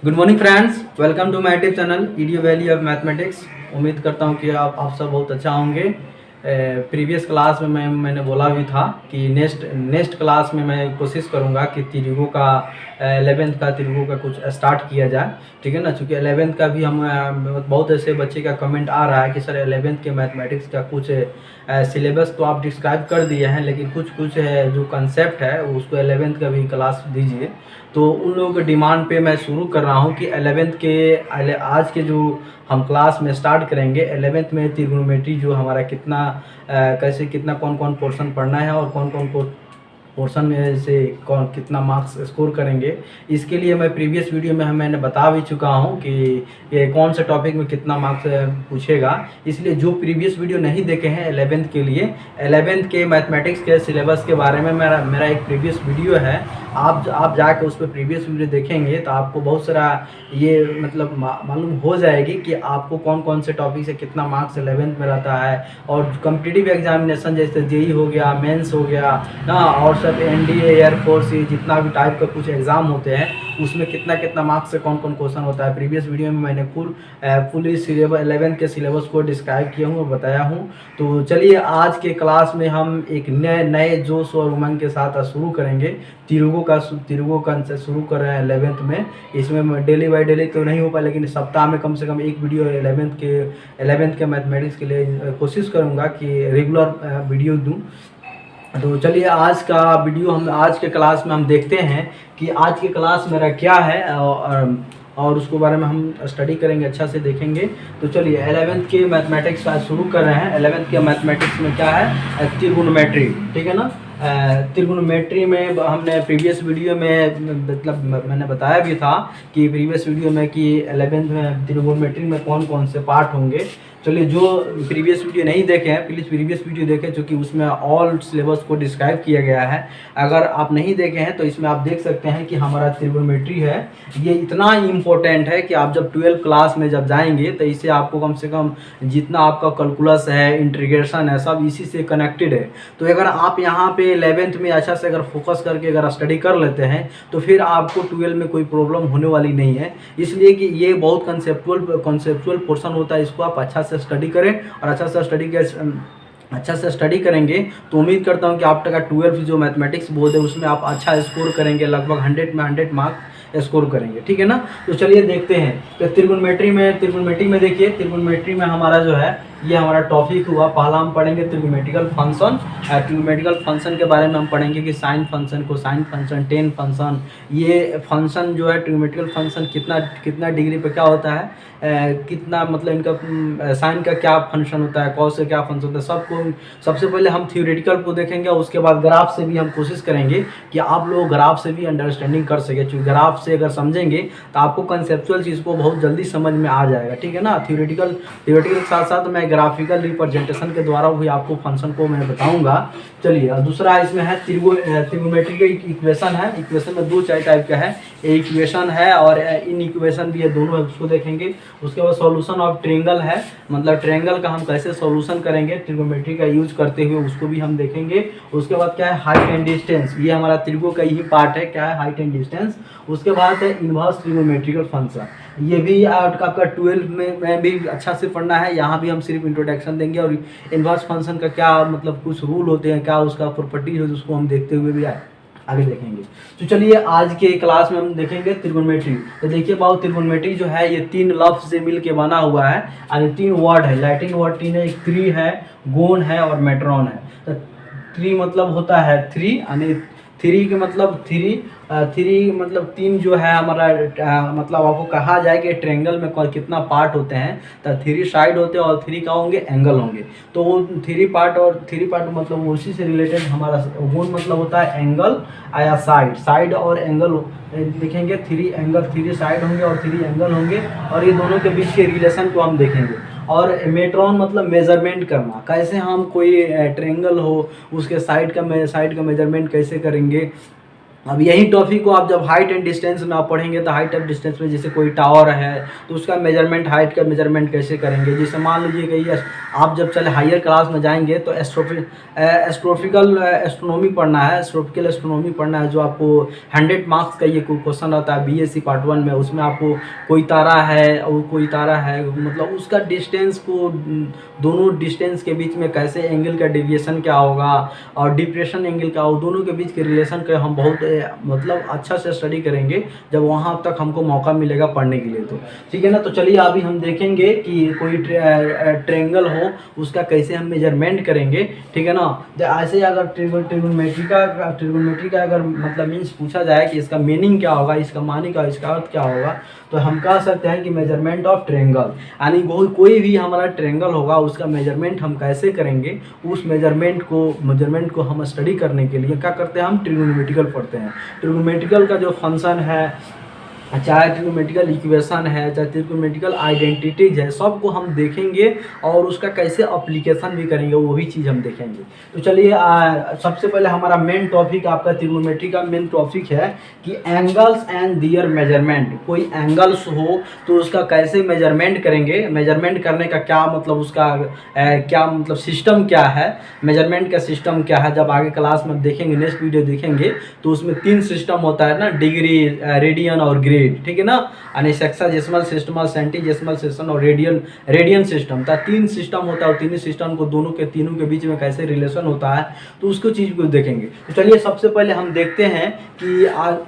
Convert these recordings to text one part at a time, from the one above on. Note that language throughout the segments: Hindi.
Good morning friends, welcome to my YouTube channel ईडियो वैली ऑफ मैथमेटिक्स। उम्मीद करता हूं कि आप सब बहुत अच्छा होंगे। प्रीवियस क्लास में मैंने बोला भी था कि नेक्स्ट क्लास में मैं कोशिश करूंगा कि त्रिभुजों का 11th का त्रिभुजों का कुछ स्टार्ट किया जाए। ठीक है ना, चूँकि 11th का भी हम बहुत ऐसे बच्चे का कमेंट आ रहा है कि सर 11th के मैथमेटिक्स का कुछ सिलेबस तो आप डिस्क्राइब कर दिए हैं, लेकिन कुछ जो कंसेप्ट है उसको 11th का भी क्लास दीजिए। तो उन लोगों के डिमांड पे मैं शुरू कर रहा हूँ कि 11th के आज के जो हम क्लास में स्टार्ट करेंगे 11th में त्रिगोनोमेट्री जो हमारा कितना कैसे कितना कौन कौन पोर्शन पढ़ना है और कौन कौन को पोर्शन में से कौन कितना मार्क्स स्कोर करेंगे। इसके लिए मैं प्रीवियस वीडियो में मैंने बता भी चुका हूं कि ये कौन से टॉपिक में कितना मार्क्स पूछेगा। इसलिए जो प्रीवियस वीडियो नहीं देखे हैं 11th के लिए, 11th के मैथमेटिक्स के सिलेबस के बारे में मेरा एक प्रीवियस वीडियो है। आप जाके उस पर प्रीवियस वीडियो देखेंगे तो आपको बहुत सारा ये मतलब मालूम हो जाएगी कि आपको कौन कौन से टॉपिक से कितना मार्क्स 11th में रहता है। और कॉम्पिटिटिव एग्जामिनेशन जैसे जेई हो गया, मेंस हो गया ना, और सब एनडीए, एयरफोर्स, ये जितना भी टाइप का कुछ एग्ज़ाम होते हैं उसमें कितना कितना मार्क्स से कौन कौन क्वेश्चन होता है। प्रीवियस वीडियो में मैंने फुली सिलेबस 11th के सिलेबस को डिस्क्राइब किया हूँ और बताया हूँ। तो चलिए आज के क्लास में हम एक नए जोश और उमंग के साथ शुरू करेंगे। त्रिभुजों का शुरू कर रहे हैं 11th में। इसमें डेली बाई डेली तो नहीं हो पाए, लेकिन सप्ताह में कम से कम एक वीडियो 11th के मैथमेटिक्स के लिए कोशिश करूँगा कि रेगुलर वीडियो दूँ। तो चलिए आज का वीडियो हम आज के क्लास में हम देखते हैं कि आज के क्लास मेरा क्या है और उसके बारे में हम स्टडी करेंगे, अच्छा से देखेंगे। तो चलिए 11th के मैथमेटिक्स आज शुरू कर रहे हैं। 11th के मैथमेटिक्स में क्या है, त्रिगोनोमेट्री। ठीक है ना, त्रिगोनोमेट्री में हमने प्रीवियस वीडियो में मतलब मैंने बताया भी था कि प्रीवियस वीडियो में कि 11th में त्रिगोनोमेट्री में कौन कौन से पार्ट होंगे। चलिए जो प्रीवियस वीडियो नहीं देखे हैं प्लीज़ प्रीवियस वीडियो देखें, क्योंकि उसमें ऑल सिलेबस को डिस्क्राइब किया गया है। अगर आप नहीं देखे हैं तो इसमें आप देख सकते हैं कि हमारा त्रिगोनोमेट्री है, ये इतना इम्पोर्टेंट है कि आप जब 12th क्लास में जब जाएंगे तो इससे आपको कम से कम जितना आपका कैलकुलस है, इंटीग्रेशन है, सब इसी से कनेक्टेड है। तो अगर आप यहाँ पे 11th में अच्छा से अगर फोकस करके अगर स्टडी कर लेते हैं तो फिर आपको 12th में कोई प्रॉब्लम होने वाली नहीं है। इसलिए कि ये बहुत कंसेप्चुअल पोर्शन होता है, इसको आप अच्छा से स्टडी करें और अच्छा से स्टडी करेंगे तो उम्मीद करता हूं कि आपका 12th जो मैथमेटिक्स बोर्ड है उसमें आप अच्छा स्कोर करेंगे, लगभग 100 में 100 मार्क स्कोर करेंगे। ठीक है ना, तो चलिए देखते हैं तो त्रिगोनोमेट्री में देखिए, त्रिगोनोमेट्री में हमारा जो है ये हमारा टॉपिक हुआ। पहला हम पढ़ेंगे ट्रिग्नोमेट्रिकल फंक्शन। ट्रिग्नोमेट्रिकल फंक्शन के बारे में हम पढ़ेंगे कि sine function, cosine function, ten function, ये फंक्शन जो है ट्रिग्नोमेट्रिकल फंक्शन कितना डिग्री पे क्या होता है, कितना मतलब इनका साइन का क्या फंक्शन होता है, कॉस से क्या फंक्शन होता है, सबको सबसे पहले हम थ्योरेटिकल को देखेंगे। उसके बाद ग्राफ से भी हम कोशिश करेंगे कि आप लोग ग्राफ से भी अंडरस्टैंडिंग कर सके, क्योंकि ग्राफ से अगर समझेंगे तो आपको कंसेप्चुअल चीज़ को बहुत जल्दी समझ में आ जाएगा। ठीक है ना, थ्योरेटिकल के साथ साथ मैं ग्राफिकल रिप्रेजेंटेशन के द्वारा भी आपको फंक्शन को मैं बताऊंगा। चलिए दूसरा इसमें है त्रिगोनोमेट्री का इक्वेशन है। इक्वेशन में दो टाइप का है, एक इक्वेशन है और इन इक्वेशन भी है, दोनों है, उसको देखेंगे। उसके बाद सॉल्यूशन ऑफ ट्रायंगल है, मतलब ट्रायंगल का हम कैसे सॉल्यूशन करेंगे ट्रिग्नोमेट्री का यूज करते हुए, उसको भी हम देखेंगे। उसके बाद क्या है, हाइट एंड डिस्टेंस, ये हमारा त्रिगो का ही पार्ट है, क्या है हाइट एंड डिस्टेंस। उसके बाद है इनवर्स ट्रिग्नोमेट्रिकल फंक्शन, ये भी आपका 12 में भी अच्छा से पढ़ना है। यहाँ भी हम सिर्फ इंट्रोडक्शन देंगे और इनवर्स फंक्शन का क्या मतलब कुछ रूल होते हैं, क्या उसका प्रॉपर्टी है, उसको हम देखते हुए भी आगे देखेंगे। तो चलिए आज के क्लास में हम देखेंगे त्रिगोनोमेट्री। तो देखिए बाबू, त्रिगोनोमेट्री जो है ये 3 लफ्ज से मिल के बना हुआ है और 3 वर्ड है, लैटिन वर्ड 3 है, एक त्रि है, गोन है और मेट्रॉन है। तो त्रि मतलब होता है 3, यानी 3 के मतलब 3 मतलब 3 जो है हमारा मतलब आपको कहा जाए कि ट्रायंगल में कितना पार्ट होते हैं, तो 3 साइड होते हैं और 3 का होंगे एंगल होंगे। तो वो 3 पार्ट मतलब उसी से रिलेटेड हमारा गोन मतलब होता है एंगल या साइड और एंगल देखेंगे। 3 एंगल, 3 साइड होंगे और 3 एंगल होंगे, और ये दोनों के बीच के रिलेशन को हम देखेंगे। और मेट्रॉन मतलब मेजरमेंट करना, कैसे हम कोई ट्रायंगल हो उसके साइड का मेजरमेंट कैसे करेंगे, अब यही टॉपिक को आप जब हाइट एंड डिस्टेंस में आप पढ़ेंगे तो हाइट एंड डिस्टेंस में जैसे कोई टावर है तो उसका मेजरमेंट, हाइट का मेजरमेंट कैसे करेंगे। जैसे मान लीजिए कि आप जब चले हायर क्लास में जाएंगे तो एस्ट्रोफिकल एस्ट्रोनॉमी पढ़ना है, एस्ट्रोफिकल एस्ट्रोनॉमी पढ़ना है, जो आपको 100 मार्क्स का ये क्वेश्चन आता है बीएससी पार्ट 1 में। उसमें आपको कोई तारा है और कोई तारा है, मतलब उसका डिस्टेंस को, दोनों डिस्टेंस के बीच में कैसे एंगल का डेविएशन क्या होगा और डिप्रेशन एंगल का, वो दोनों के बीच के रिलेशन का हम बहुत मतलब अच्छा से स्टडी करेंगे जब वहाँ तक हमको मौका मिलेगा पढ़ने के लिए। तो ठीक है ना। तो चलिए अभी हम देखेंगे कि कोई ट्रायंगल हो उसका कैसे हम मेजरमेंट करेंगे, ठीक है ना। ऐसे अगर ट्रिगोनोमेट्री का अगर मतलब मीन्स पूछा जाए कि इसका मीनिंग क्या होगा, इसका मानी का, इसका अर्थ क्या होगा, तो हम कह सकते हैं कि मेजरमेंट ऑफ ट्रायंगल, यानी कोई भी हमारा ट्रायंगल होगा उसका मेजरमेंट हम कैसे करेंगे। उस मेजरमेंट को हम स्टडी करने के लिए क्या करते हैं, हम ट्रिगोनोमेट्रिकल पढ़ते हैं। ट्रिगोनोमेट्रिकल का जो फंक्शन है, चाहे ट्रिगोनोमेट्रिकल इक्वेशन है, चाहे ट्रिगोनोमेट्रिकल आइडेंटिटीज है, सबको हम देखेंगे और उसका कैसे अप्लीकेशन भी करेंगे वो भी चीज़ हम देखेंगे। तो चलिए सबसे पहले हमारा मेन टॉपिक, आपका ट्रिगोनोमेट्री का मेन टॉपिक है कि एंगल्स एंड दियर मेजरमेंट। कोई एंगल्स हो तो उसका कैसे मेजरमेंट करेंगे, मेजरमेंट करने का क्या मतलब, उसका क्या मतलब सिस्टम क्या है, मेजरमेंट का सिस्टम क्या है। जब आगे क्लास में देखेंगे, नेक्स्ट वीडियो देखेंगे तो उसमें 3 सिस्टम होता है ना, डिग्री, रेडियन और ग्रेड, ठीक है ना। यानी सेक्साजेसिमल सिस्टम, सेंटीजेसिमल सिस्टम और रेडियन सिस्टम था। 3 सिस्टम होता है और तीनों सिस्टम को तीनों के बीच में कैसे रिलेशन होता है, तो उसको चीज़ को देखेंगे। तो चलिए सबसे पहले हम देखते हैं कि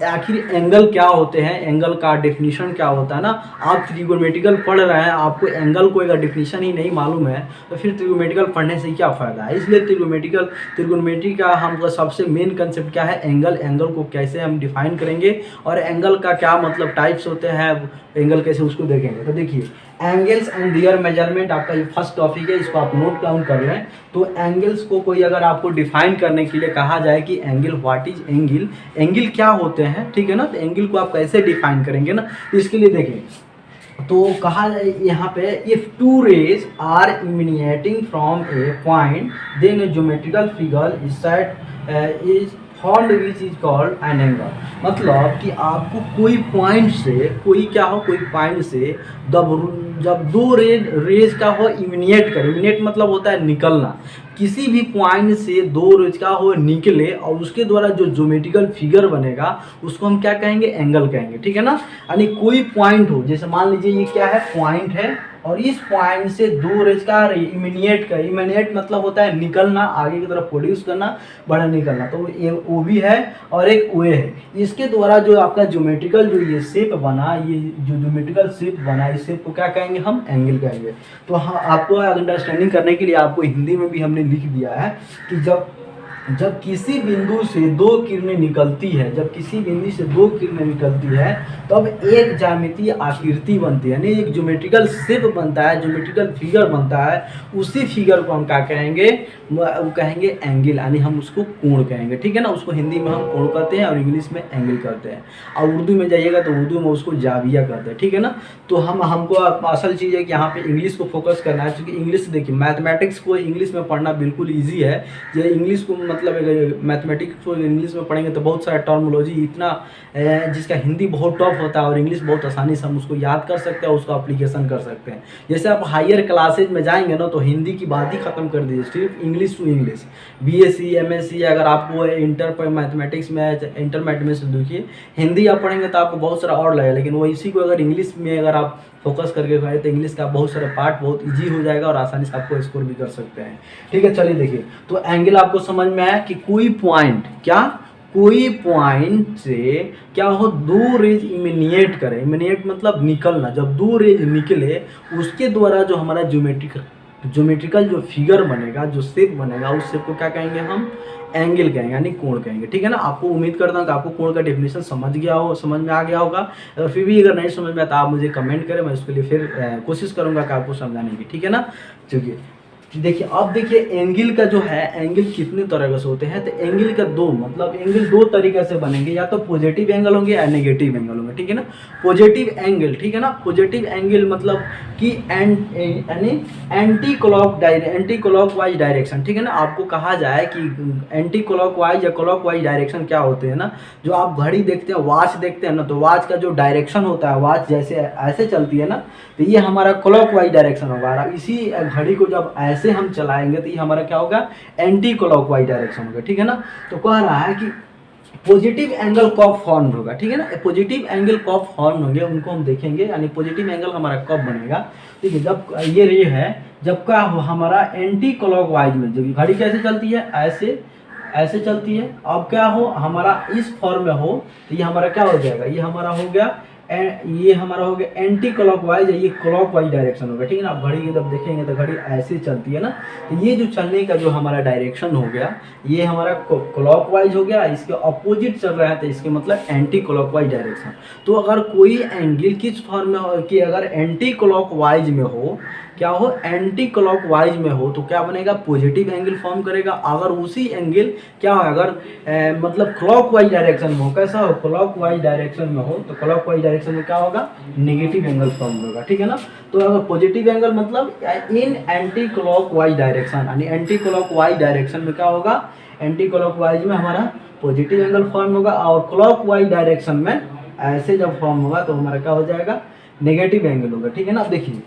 आखिर एंगल क्या होते हैं, एंगल का डेफिनेशन क्या होता है ना। आप ट्रिगोनोमेट्रिकल पढ़ रहे हैं, आपको एंगल को अगर डेफिनेशन ही नहीं मालूम है तो फिर ट्रिगोनोमेट्रिकल पढ़ने से क्या फ़ायदा है। इसलिए ट्रिगोनोमेट्री का हमको सबसे मेन कंसेप्ट क्या है, एंगल को कैसे हम डिफाइन करेंगे और एंगल का क्या मतलब टाइप्स होते हैं, एंगल कैसे, उसको देखेंगे। तो देखिए एंगल्स एंड दियर मेजरमेंट आपका ये फर्स्ट टॉपिक है, इसको आप नोट डाउन कर लें। तो एंगल्स को कोई अगर आपको डिफाइन करने के लिए कहा जाए कि angle, what is angle, angle क्या होते हैं, ठीक है ना। तो एंगल को आप कैसे डिफाइन करेंगे ना, इसके लिए देखिए तो कहा यहाँ पे, if two rays are emanating from a point then a geometrical figure is set is found which is called an angle. मतलब कि आपको कोई पॉइंट से, कोई पॉइंट से जब 2 रेज का हो इमिनिएट करे, इमिनिएट मतलब होता है निकलना, किसी भी पॉइंट से 2 रेज का हो निकले और उसके द्वारा जो ज्योमेट्रिकल फिगर बनेगा उसको हम क्या कहेंगे, एंगल कहेंगे, ठीक है ना। यानी कोई पॉइंट हो, जैसे मान लीजिए ये क्या है, पॉइंट है और इस पॉइंट से 2 रेज का इमिनिएट मतलब होता है निकलना, आगे की तरफ प्रोड्यूस करना, बड़ा निकलना। तो ये ओ भी है और एक ओ है। इसके द्वारा जो आपका ज्योमेट्रिकल जो ये शेप बना, ये जो ज्योमेट्रिकल शेप बना, इस शेप को क्या कहेंगे, हम एंगल कहेंगे। तो हाँ, आपको अंडरस्टैंडिंग करने के लिए आपको हिंदी में भी हमने लिख दिया है कि जब किसी बिंदु से 2 किरणें निकलती है, तब एक ज्यामितीय आकृति बनती है, यानी एक ज्योमेट्रिकल शेप बनता है, ज्योमेट्रिकल फिगर बनता है। उसी फिगर को हम क्या कहेंगे, वो कहेंगे एंगल, यानी हम उसको कोण कहेंगे, ठीक है ना। उसको हिंदी में हम कोण कहते हैं और इंग्लिश में एंगल कहते हैं, और उर्दू में जाइएगा तो उर्दू में उसको जाविया कहते हैं, ठीक है ना। तो हमको असल चीज़ है कि यहाँ पे इंग्लिश को फोकस करना है, क्योंकि इंग्लिश देखिए, मैथमेटिक्स को इंग्लिश में पढ़ना बिल्कुल ईजी है। ये इंग्लिश को मतलब अगर मैथमेटिक्स को इंग्लिश में पढ़ेंगे तो बहुत सारा टर्मोलॉजी इतना जिसका हिंदी बहुत टफ होता है और इंग्लिश बहुत आसानी से हम उसको याद कर सकते हैं, उसको एप्लीकेशन कर सकते हैं। जैसे आप हायर क्लासेज में जाएंगे ना तो हिंदी की बात ही खत्म कर दीजिए, सिर्फ English to English, BSc MSc, अगर आपको इंटर पर मैथमेटिक्स में, इंटर मैथमेटिक्स देखिए हिंदी आप पढ़ेंगे तो आपको बहुत सारा और लगेगा, लेकिन वो इसी को अगर इंग्लिश में अगर आप फोकस करके करें तो इंग्लिश का बहुत सारे पार्ट बहुत इजी हो जाएगा और आसानी से आपको स्कोर भी कर सकते हैं, ठीक है। चलिए देखिए, तो एंगल आपको समझ में आया कि कोई पॉइंट से क्या हो, 2 रेज इमिनिएट करे, इमिनिएट मतलब निकलना, जब 2 रेज निकले उसके द्वारा जो हमारा ज्योमेट्रिकल जो फिगर बनेगा, जो शेप बनेगा, उस शेप को क्या कहेंगे, हम एंगल कहेंगे, यानी कोण कहेंगे, ठीक है ना। आपको उम्मीद करता हूँ कि आपको कोण का डेफिनेशन समझ में आ गया होगा। अगर फिर भी अगर नहीं समझ में आता आप मुझे कमेंट करें, मैं उसके लिए फिर कोशिश करूँगा कि आपको समझाने की, ठीक है ना। चलिए देखिए अब देखिए एंगल का जो है, एंगल कितने तरह से होते हैं, तो एंगल का दो मतलब एंगल दो तरीके से बनेंगे, या तो पॉजिटिव एंगल होंगे या नेगेटिव एंगल होंगे, ठीक है ना। पॉजिटिव एंगल, ठीक है ना, पॉजिटिव एंगल मतलब कि यानी एंटी क्लॉकवाइज डायरेक्शन, ठीक है ना। आपको कहा जाए कि एंटी क्लॉकवाइज या क्लॉकवाइज डायरेक्शन क्या होते हैं ना, जो आप घड़ी देखते हैं, वॉच देखते हैं ना, तो वॉच का जो डायरेक्शन होता है, वॉच जैसे ऐसे चलती है ना, तो ये हमारा क्लॉकवाइज डायरेक्शन होगा। इसी घड़ी को जब ऐसे हम चलाएंगे तो ये हमारा क्या होगा, एंटी क्लॉकवाइज डायरेक्शन होगा, ठीक है ना। तो कह रहा है कि पॉजिटिव एंगल कब फॉर्म होगा, ठीक है ना। पॉजिटिव एंगल कब फॉर्म होंगे उनको हम देखेंगे, यानी पॉजिटिव एंगल हमारा कब बनेगा, ठीक है, जब ये है, जब का हमारा एंटी क्लॉकवाइज में, जब घड़ी कैसे चलती है, ऐसे ऐसे चलती है, अब क्या हो हमारा इस फॉर्म में हो, तो ये हमारा क्या हो जाएगा, ये हमारा हो गया ये हमारा हो गया एंटी क्लॉकवाइज, ये क्लॉकवाइज डायरेक्शन होगा, ठीक है ना। आप घड़ी जब देखेंगे तो घड़ी ऐसे चलती है ना, तो ये जो चलने का जो हमारा डायरेक्शन हो गया, ये हमारा क्लॉकवाइज हो गया, इसके अपोजिट चल रहा है तो इसके मतलब एंटी क्लॉकवाइज डायरेक्शन। तो अगर कोई एंगल किस फॉर्म में हो कि अगर एंटी क्लॉकवाइज में हो, क्या हो, एंटी क्लॉकवाइज में हो, तो क्या बनेगा, पॉजिटिव एंगल फॉर्म करेगा। अगर उसी एंगल क्या हो, अगर मतलब क्लॉकवाइज डायरेक्शन में हो, कैसा हो, क्लॉकवाइज डायरेक्शन में हो, तो क्लॉकवाइज डायरेक्शन में क्या होगा, नेगेटिव एंगल फॉर्म होगा, ठीक है ना। तो अगर पॉजिटिव एंगल मतलब इन एंटी क्लॉकवाइज डायरेक्शन, यानी एंटी क्लॉकवाइज डायरेक्शन में क्या होगा, एंटी क्लॉकवाइज में हमारा पॉजिटिव एंगल फॉर्म होगा, और क्लॉकवाइज डायरेक्शन में ऐसे जब फॉर्म होगा तो हमारा क्या हो जाएगा, नेगेटिव एंगल होगा, ठीक है ना। अब देखिए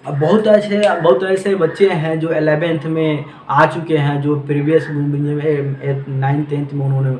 अब बहुत ऐसे बच्चे हैं जो 11th में आ चुके हैं, जो प्रीवियस में 9th 10th में उन्होंने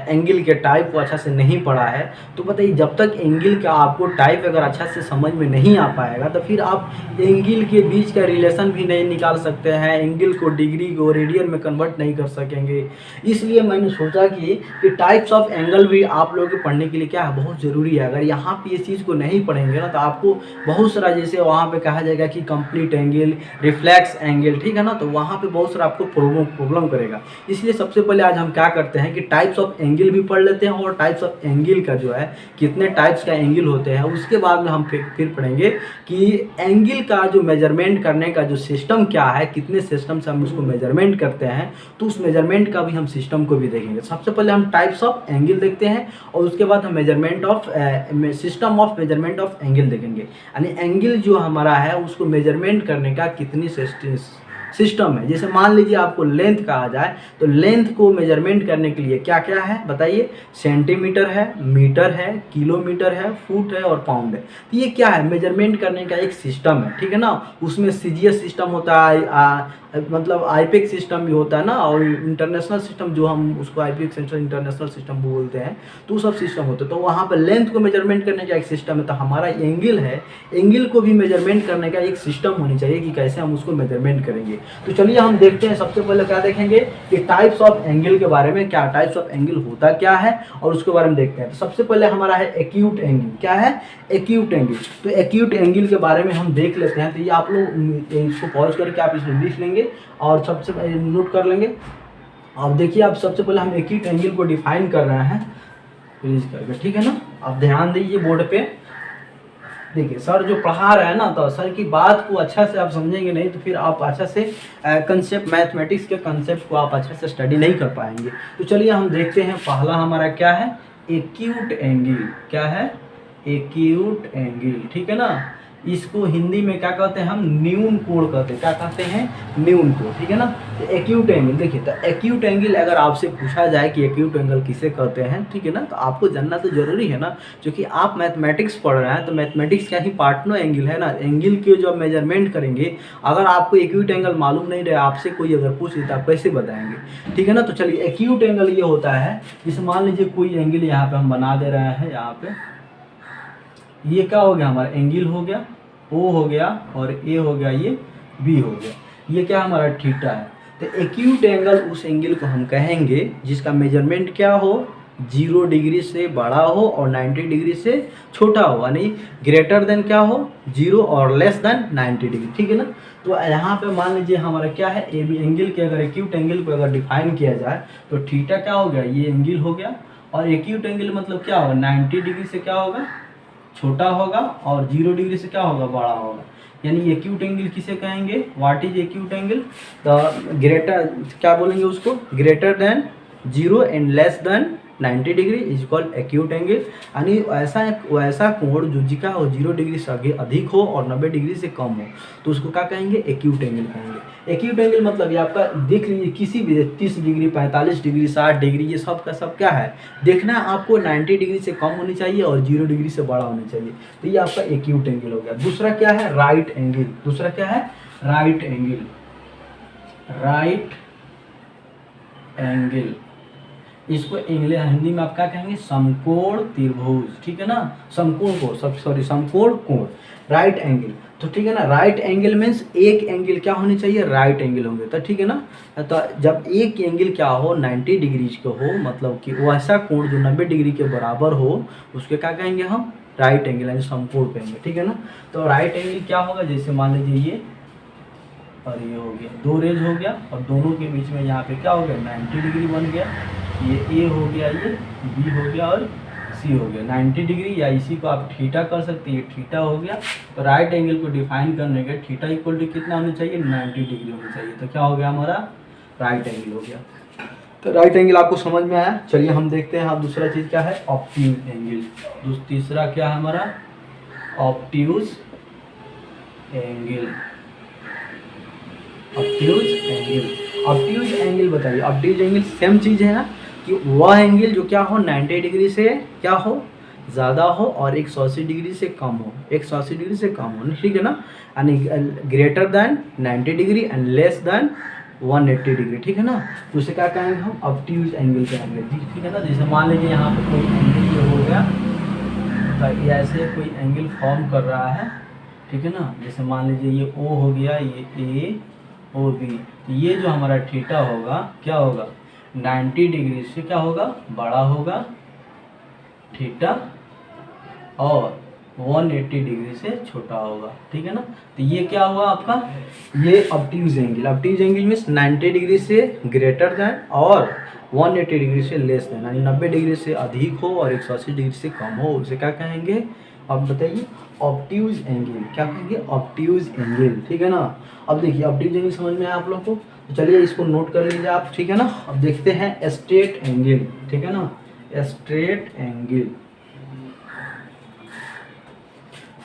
एंगल के टाइप को अच्छा से नहीं पढ़ा है। तो बताइए जब तक एंगल का आपको टाइप अगर अच्छा से समझ में नहीं आ पाएगा तो फिर आप एंगल के बीच का रिलेशन भी नहीं निकाल सकते हैं, एंगल को डिग्री को रेडियन में कन्वर्ट नहीं कर सकेंगे। इसलिए मैंने सोचा कि टाइप्स ऑफ एंगल भी आप लोगों के पढ़ने के लिए क्या है, बहुत ज़रूरी है। अगर यहाँ पे ये चीज़ को नहीं पढ़ेंगे ना तो आपको बहुत सारा, जैसे वहाँ पे कहा जाएगा कि कंप्लीट एंगल, रिफ्लेक्स एंगल, ठीक है ना, तो वहाँ पे बहुत सारा आपको प्रॉब्लम करेगा। इसलिए सबसे पहले आज हम क्या करते हैं कि टाइप्स ऑफ एंगल भी पढ़ लेते हैं, और टाइप्स ऑफ एंगल का जो है कितने टाइप्स का एंगल होते हैं, उसके बाद में हम फिर पढ़ेंगे कि एंगल का जो मेजरमेंट करने का जो सिस्टम क्या है, कितने सिस्टम से हम उसको मेजरमेंट करते हैं, तो उस मेजरमेंट का भी हम सिस्टम को भी देखेंगे। सबसे पहले हम टाइप्स ऑफ एंगल देखते हैं, और उसके बाद हम measurement of system of measurement of angle देखेंगे, यानी एंगल जो हमारा है उसको मेजरमेंट करने का कितनी सिस्टम है। जैसे मान लीजिए आपको लेंथ कहा जाए, तो लेंथ को मेजरमेंट करने के लिए क्या क्या है बताइए, सेंटीमीटर है, मीटर है, किलोमीटर है, फुट है और पाउंड है। तो ये क्या है, मेजरमेंट करने का एक सिस्टम है, ठीक है ना। उसमें सीजीएस सिस्टम होता है, मतलब आईपीएक सिस्टम भी होता है ना, और इंटरनेशनल सिस्टम जो हम उसको आईपीएक सेंट्रल इंटरनेशनल सिस्टम बोलते हैं, तो सब सिस्टम होते हैं। तो वहाँ पर लेंथ को मेजरमेंट करने का एक सिस्टम है, तो हमारा एंगल है, एंगल को भी मेजरमेंट करने का एक सिस्टम होनी चाहिए कि कैसे हम उसको मेजरमेंट करेंगे। तो चलिए हम देखते हैं, सबसे पहले क्या देखेंगे कि टाइप्स ऑफ एंगल के बारे में, क्या टाइप्स ऑफ एंगल होता क्या है और उसके बारे में देखते हैं। तो सबसे पहले हमारा है एक्यूट एंगल। क्या है, एक्यूट एंगल। तो एक्यूट एंगल के बारे में हम देख लेते हैं। तो ये आप लोग इसको पॉज करके आप इसमें लिख लेंगे और सबसे पहले नोट कर लेंगे। अब देखिए, आप सबसे पहले हम एक्यूट एंगल को डिफाइन कर रहे हैं प्लीज करके, ठीक है ना। आप ध्यान दीजिए बोर्ड पे, देखिए सर जो पढ़ा रहे हैं ना, तो सर की बात को अच्छा से आप समझेंगे नहीं तो फिर आप अच्छा से कंसेप्ट, मैथमेटिक्स के कंसेप्ट को आप अच्छा से स्टडी नहीं कर पाएंगे। तो चलिए हम देखते हैं, पहला हमारा क्या है, एक्यूट एंगल। क्या है, एक्यूट एंगल, ठीक है ना। इसको हिंदी में क्या कहते हैं, हम न्यून कोण कहते हैं। क्या कहते हैं, न्यून कोण, ठीक है ना। तो एक्यूट एंगल देखिए, तो एक्यूट एंगल अगर आपसे पूछा जाए कि एक्यूट एंगल किसे कहते हैं, ठीक है ना, तो आपको जानना तो जरूरी है ना, क्योंकि आप मैथमेटिक्स पढ़ रहे हैं। तो मैथमेटिक्स का ही पार्टनर एंगल है ना। एंगल के जो मेजरमेंट करेंगे, अगर आपको एक्यूट एंगल मालूम नहीं रहे, आपसे कोई अगर पूछ ले तो आप कैसे बताएंगे, ठीक है ना। तो चलिए, एक्यूट एंगल ये होता है, जैसे मान लीजिए कोई एंगल यहाँ पे हम बना दे रहे हैं, यहाँ पे ये क्या हो गया, हमारा एंगल हो गया, ओ हो गया, और ए हो गया, ये बी हो गया, ये क्या हमारा थीटा है। तो एक्यूट एंगल उस एंगल को हम कहेंगे जिसका मेजरमेंट क्या हो, 0 डिग्री से बड़ा हो और 90 डिग्री से छोटा हो, यानी ग्रेटर देन क्या हो, 0 और लेस देन 90 डिग्री, ठीक है ना। तो यहाँ पे मान लीजिए हमारा क्या है, ए बी एंगल के अगर एक्यूट एंगल को अगर डिफाइन किया जाए तो थीटा क्या हो गया, ये एंगल हो गया, और एक्यूट एंगल मतलब क्या होगा, 90 डिग्री से क्या होगा, छोटा होगा, और 0 डिग्री से क्या होगा, बड़ा होगा। यानी एक्यूट एंगल किसे कहेंगे, what is acute angle, the greater क्या बोलेंगे उसको, greater than 0 and less than 90 degree is called acute angle. यानी ऐसा कोण जो जिका हो 0 डिग्री से आगे अधिक हो और 90 डिग्री से कम हो तो उसको क्या कहेंगे, एक्यूट एंगल कहेंगे। एक्यूट एंगल मतलब ये आपका देख लीजिए किसी भी 30 डिग्री 45 डिग्री 60 डिग्री ये सब का सब क्या है देखना है आपको 90 डिग्री से कम होनी चाहिए और 0 डिग्री से बड़ा होना चाहिए, तो ये आपका एक्यूट एंगल हो गया। दूसरा क्या है, राइट एंगल। दूसरा क्या है, राइट एंगल। राइट एंगल इसको इंग्लिश हिंदी में आप क्या कहेंगे, समकोण त्रिभुज, ठीक है ना, समकोण कोण, सॉरी समकोण कोण, राइट एंगल। तो ठीक है ना, राइट एंगल मीन्स एक एंगल क्या होनी चाहिए, राइट एंगल होंगे, तो ठीक है ना। तो जब एक एंगल क्या हो 90 डिग्री के हो मतलब कि वैसा कोण जो 90 डिग्री के बराबर हो उसके क्या कहेंगे हम, राइट एंगल यानी समकोण कहेंगे, ठीक है ना। तो राइट एंगल क्या होगा, जैसे मान लीजिए ये और ये हो गया, दो रेज हो गया और दोनों के बीच में यहाँ पे क्या हो गया 90 डिग्री बन गया, ये ए हो गया, ये बी हो गया और सी हो गया 90 डिग्री, या इसी को आप थीटा कर सकते हैं, ये थीटा हो गया। तो राइट एंगल को डिफाइन करने के थीटा इक्वल टू कितना होना चाहिए, 90 डिग्री होना चाहिए, तो क्या हो गया हमारा राइट एंगल हो गया। तो राइट एंगल आपको समझ में आया। चलिए हम देखते हैं, हाँ दूसरा चीज़ क्या है, ऑब्ट्यूज एंगल। तीसरा क्या है हमारा, obtuse angle. Obtuse angle, obtuse angle बताइए, ऑब्ट्यूज एंगल सेम चीज़ है ना कि वह एंगल जो क्या हो 90 डिग्री से क्या हो ज़्यादा हो और 180 डिग्री से कम हो, 180 डिग्री से कम हो, ठीक है ना, यानी greater than 90 degree and less than 180 degree, ठीक है ना। तो उसे क्या कहेंगे हम, ऑब्ट्यूज एंगल कहेंगे, ठीक है ना। जैसे मान लीजिए यहाँ पे कोई एंगल ये हो गया, तो ये ऐसे कोई एंगल फॉर्म कर रहा है, ठीक है ना। जैसे मान लीजिए ये ओ हो गया, ये ए ओ बी, तो ये जो हमारा थीटा होगा क्या होगा 90 डिग्री से क्या होगा बड़ा होगा थीटा और 180 डिग्री से छोटा होगा, ठीक है ना। तो ये क्या हुआ आपका, ये obtuse angle. Obtuse angle means 90 degree से ग्रेटर देन और 180 डिग्री से लेस देन, यानी 90 डिग्री से अधिक हो और 180 डिग्री से कम हो, उसे क्या कहेंगे, अब बताइए ऑब्ट्यूज एंगल, क्या कहेंगे ऑब्ट्यूज एंगल, ठीक है ना। अब देखिए ऑब्ट्यूज एंगल समझ में आया आप लोग को, तो चलिए इसको नोट कर लीजिए आप, ठीक है ना। अब देखते हैं स्ट्रेट एंगल, ठीक है ना, स्ट्रेट एंगल।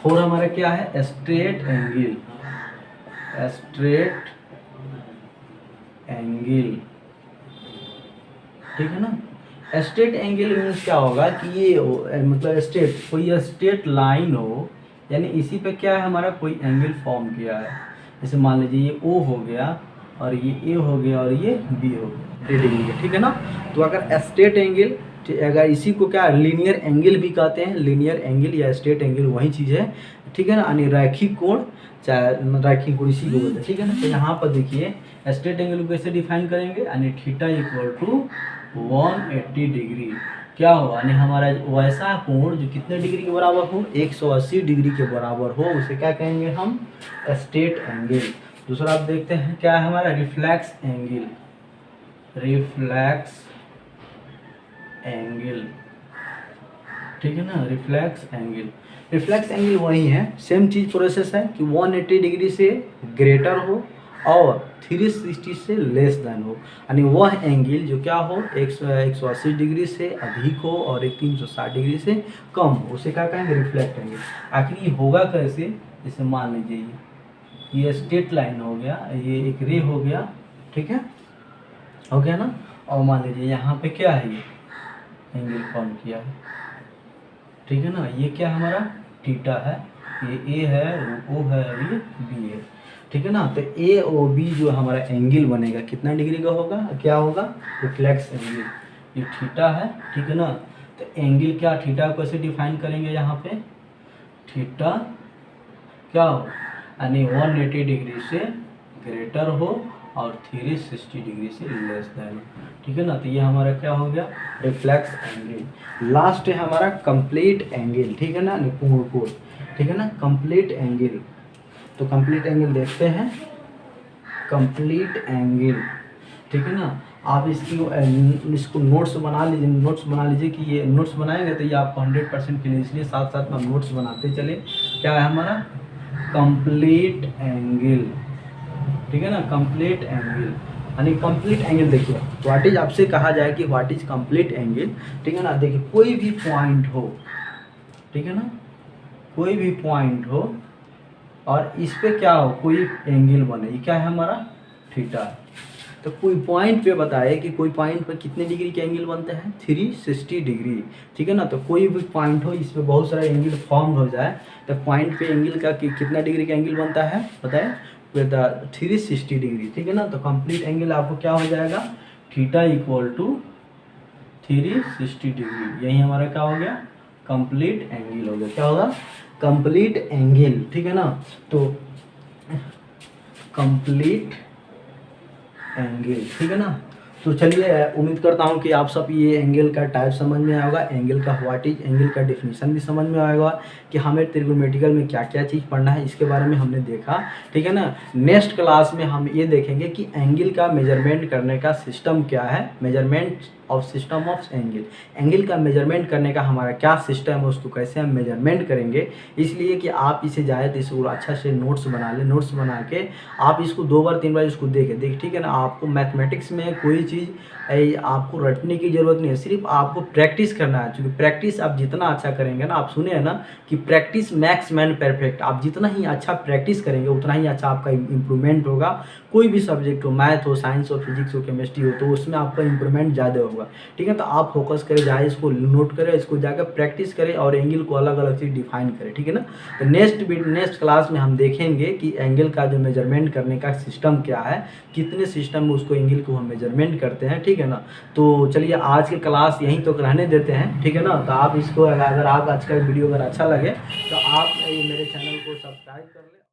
और हमारा क्या है, स्ट्रेट एंगल। स्ट्रेट एंगल, ठीक है ना। स्ट्रेट एंगल मीन्स क्या होगा कि ये मतलब स्ट्रेट कोई स्ट्रेट लाइन हो, यानी इसी पे क्या है हमारा कोई एंगल फॉर्म किया है। जैसे मान लीजिए ये ओ हो गया और ये ए हो गया और ये बी हो गया 90 डिग्री का, ठीक है ना। तो अगर स्ट्रेट एंगल, अगर इसी को क्या लीनियर एंगल भी कहते हैं, लीनियर एंगल या स्ट्रेट एंगल वही चीज़ है, ठीक है ना, यानी रैखिक कोण, चाहे रैखिक कोण इसी को बोलते हैं, ठीक है ना। तो यहाँ पर देखिए स्ट्रेट एंगल को कैसे डिफाइन करेंगे, यानी थीटा इक्वल टू 180 डिग्री क्या हो, यानी हमारा वैसा कोण जो कितने डिग्री के बराबर हो 180 डिग्री के बराबर हो, उसे क्या कहेंगे हम, स्ट्रेट एंगल। दूसरा आप देखते हैं क्या है हमारा, रिफ्लेक्स एंगल। रिफ्लेक्स एंगल, ठीक है ना, रिफ्लेक्स एंगल। रिफ्लेक्स एंगल वही है, सेम चीज प्रोसेस है कि 180 डिग्री से ग्रेटर हो और 360 से लेस देन हो, यानी वह एंगल जो क्या हो 180 डिग्री से अधिक हो और 360 डिग्री से कम हो, उसे क्या कहेंगे, रिफ्लेक्ट एंगल। आखिर ये होगा कैसे, जैसे मान लीजिए ये स्ट्रेट लाइन हो गया, ये एक रे हो गया, ठीक है, हो गया ना, और मान लीजिए यहाँ पे क्या है, ये एंगल फॉर्म किया है, ठीक है ना, ये क्या हमारा थीटा है, ये ए है, ओ है और ये बी है, ठीक है ना। तो ए ओ बी जो हमारा एंगल बनेगा कितना डिग्री का होगा, क्या होगा, रिफ्लेक्स एंगल, ये थीटा है, ठीक है ना। तो एंगल क्या, थीटा को कैसे डिफाइन करेंगे, यहाँ पे थीटा क्या हो, यानी 180 डिग्री से ग्रेटर हो और 360 डिग्री से लेस देन, ठीक है ना। तो ये हमारा क्या हो गया, रिफ्लेक्स एंगल। लास्ट है हमारा कंप्लीट एंगल, ठीक है ना, पूर्ण कोण, ठीक है ना, कंप्लीट एंगल। तो कंप्लीट एंगल देखते हैं, कंप्लीट एंगल, ठीक है ना। आप इसको नोट्स बना लीजिए कि ये नोट्स बनाएंगे तो ये आपको 100% के लिए, इसलिए साथ साथ में नोट्स बनाते चले। क्या है हमारा कंप्लीट एंगल, ठीक है ना, कंप्लीट एंगल। यानी कंप्लीट एंगल देखिए व्हाट इज, आपसे कहा जाए कि व्हाट इज कंप्लीट एंगल, ठीक है ना। देखिए कोई भी पॉइंट हो, ठीक है ना, कोई भी पॉइंट हो और इस पे क्या हो, कोई एंगल बने, ये क्या है हमारा थीटा। तो कोई पॉइंट पे बताए कि कोई पॉइंट पे कितने डिग्री के एंगल बनते हैं, 360 डिग्री, ठीक है ना। तो कोई भी पॉइंट हो, इस पे बहुत सारा एंगल फॉर्म हो जाए, तो पॉइंट पे एंगल का कितना डिग्री का एंगल बनता है बताए, विद 360 डिग्री, ठीक है ना। तो कंप्लीट एंगल आपको क्या हो जाएगा, थीटा इक्वल टू 360 डिग्री, यही हमारा क्या हो गया, कंप्लीट एंगल हो गया। क्या होगा, कंप्लीट एंगल, ठीक है ना। तो कंप्लीट एंगल, ठीक है ना। तो चलिए उम्मीद करता हूँ कि आप सब ये एंगल का टाइप समझ में आएगा, एंगल का व्हाट इज एंगल का डेफिनेशन भी समझ में आएगा कि हमें त्रिकोणमितिकल में क्या क्या चीज़ पढ़ना है, इसके बारे में हमने देखा, ठीक है ना। नेक्स्ट क्लास में हम ये देखेंगे कि एंगल का मेजरमेंट करने का सिस्टम क्या है, measurement of system of angle, angle का मेजरमेंट करने का हमारा क्या सिस्टम है, उसको कैसे हम मेजरमेंट करेंगे। इसलिए कि आप इसे जाए तो इसको अच्छा से नोट्स बना लें, नोट्स बना के आप इसको 2 बार 3 बार इसको देखें, ठीक है ना। आपको मैथमेटिक्स में कोई चीज़ आपको रटने की ज़रूरत नहीं है, सिर्फ आपको प्रैक्टिस करना है। क्योंकि प्रैक्टिस आप जितना अच्छा करेंगे ना, आप सुने हैं ना कि प्रैक्टिस मैक्स मैन परफेक्ट, आप जितना ही अच्छा प्रैक्टिस करेंगे उतना ही अच्छा आपका इम्प्रूवमेंट होगा। कोई भी सब्जेक्ट हो, मैथ हो, साइंस हो, फिजिक्स हो, केमिस्ट्री हो, तो उसमें आपका इम्प्रूवमेंट ज़्यादा होगा, ठीक है। तो आप फोकस करें, जाए इसको नोट करें, इसको जाकर प्रैक्टिस करें और एंगल को अलग अलग चीज़ डिफाइन करें, ठीक है ना। तो नेक्स्ट क्लास में हम देखेंगे कि एंगल का जो मेजरमेंट करने का सिस्टम क्या है, कितने सिस्टम में उसको एंगल को हम मेजरमेंट करते हैं, ठीक है ना। तो चलिए आज की क्लास यहीं तो रहने देते हैं, ठीक है ना। तो आप इसको अगर आप आज का वीडियो अगर अच्छा लगे तो आप मेरे चैनल को सब्सक्राइब कर लें।